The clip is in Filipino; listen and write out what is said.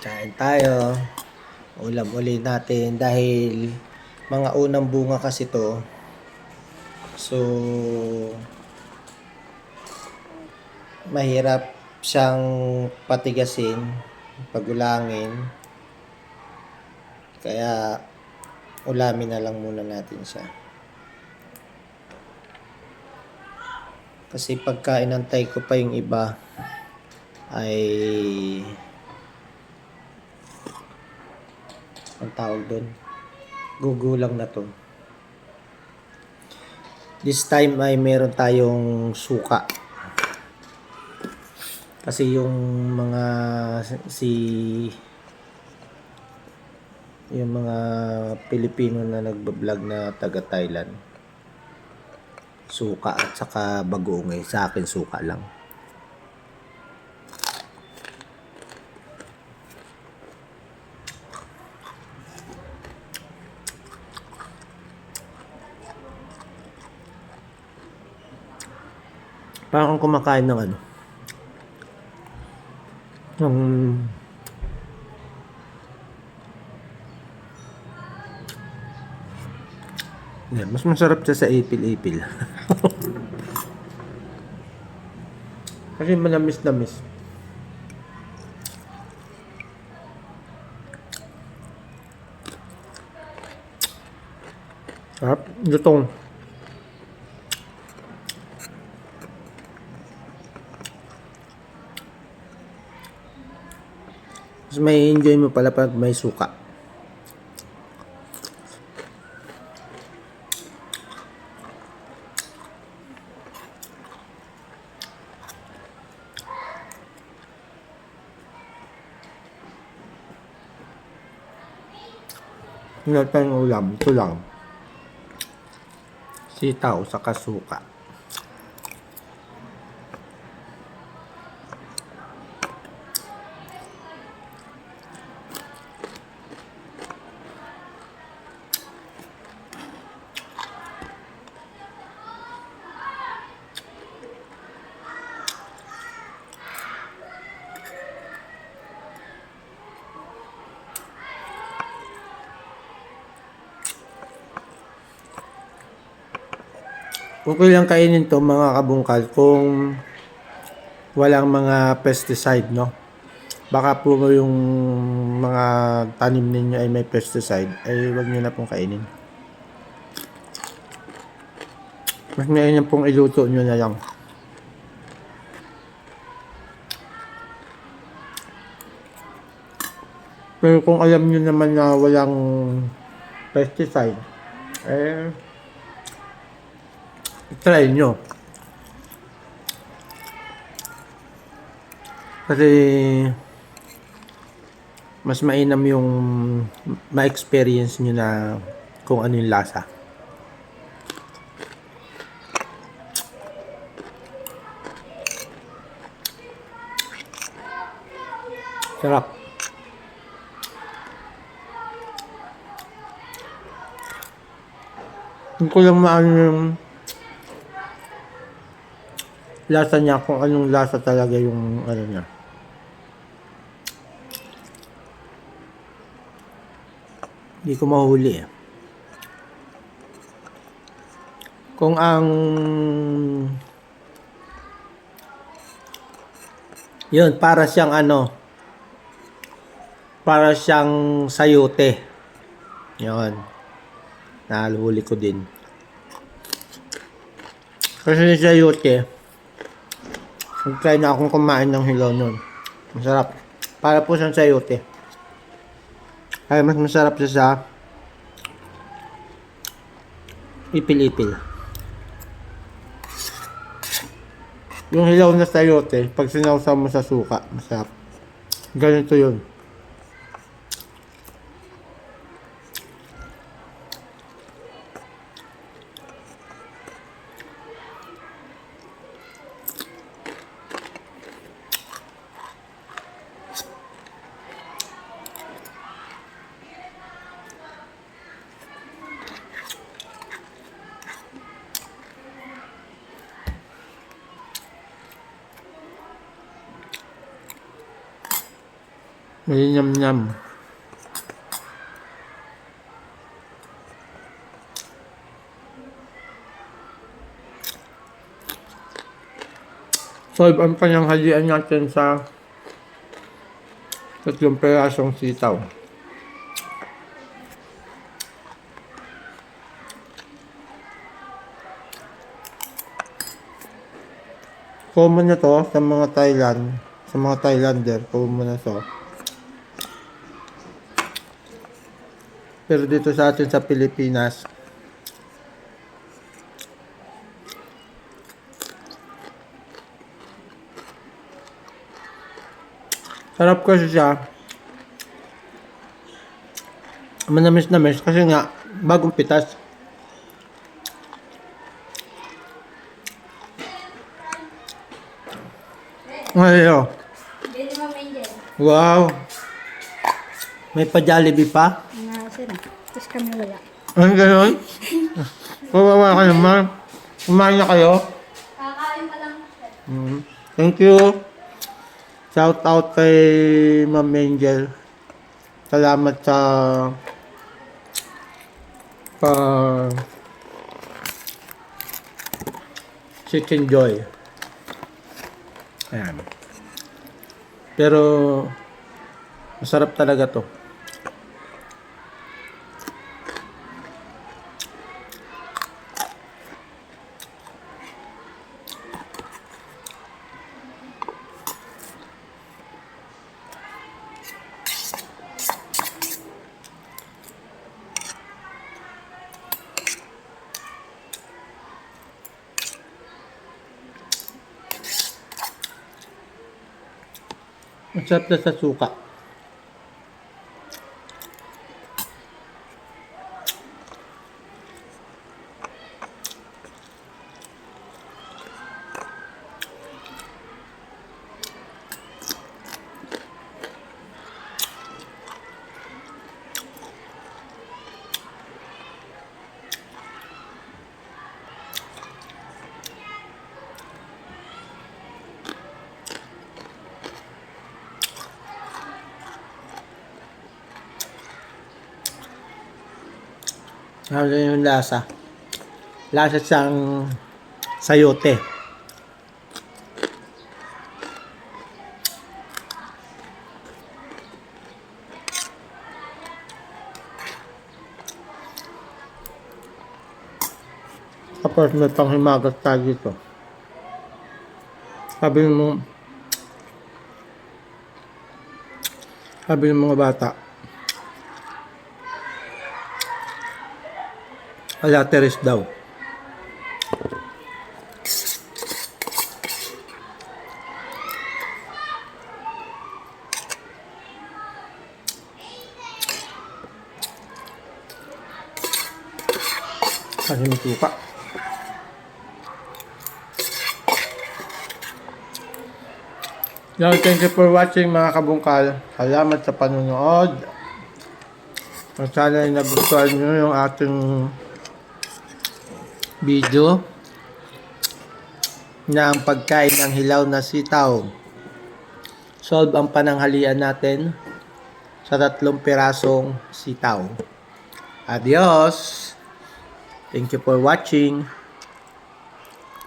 Kain tayo. Ulam uli natin dahil mga unang bunga kasi to. So, mahirap siyang patigasin, pagulangin. Kaya, ulamin na lang muna natin siya. Kasi pagka inantay ko pa yung iba, ay ang tawag doon, gugulang na to. This time ay meron tayong suka. Kasi yung mga yung mga Pilipino na nagba-vlog na taga Thailand, suka at saka bagoong, sa akin suka lang. Parang kumakain ng ng mas masarap siya sa ipil-ipil. Kasi manamis-namis. Sarap, lutong. Mas may enjoy mo pala pag may suka. Wala tayong ulam, ito lang. Sitaw sa kasuka. Okay lang kainin to mga kabungkal kung walang mga pesticide, no? Baka po yung mga tanim ninyo ay may pesticide, ay wag nyo na pong kainin. Mas mainam pong iluto nyo na lang. Pero kung alam nyo naman na walang pesticide, try nyo. Kasi mas mainam yung ma-experience nyo na kung ano yung lasa. Sarap. Hindi ko lang maano yung lasa niya, kung anong lasa talaga yung ano niya. Hindi ko mahuli eh. Kung ang yun, para siyang para siyang sayote. Yun. Nahuli ko din. Kasi sa sayote, try na akong kumain ng hilaw nun. Masarap. Para po siyang sayote. Ay, mas masarap siya sa ipil-ipil. Yung hilaw na sayote, pag sinawsaw mo sa suka, masarap. Ganito yun. May nyam-nyam. Solve ang pananghalian natin sa 3 perasong sitaw. Common na to sa mga Thailander, common na to. Pero dito sa atin sa Pilipinas, sarap kasi siya. Manamis kasi nga bagong pitas. Ayo. Wow. May pa-Jollibee pa? Tapos kami wala. Ano gano'n? Kawawa ka naman. Kumain na kayo? Kakain pa lang. Thank you. Shout out kay Ma'am Angel. Salamat sa Chicken Joy. Ayan. Pero masarap talaga to. Masarap na sa suka. Ano yung lasa? Lasa siyang sayote. Tapos may panghimagas tayo dito. Sabi ng mga bata, alateris daw. Kasi may suka. Thank you for watching mga kabungkal. Salamat sa panonood. At sana ay nagustuhan nyo yung ating video na ang pagkain ng hilaw na sitaw. Solve ang pananghalian natin sa 3 pirasong sitaw. Adios! Thank you for watching.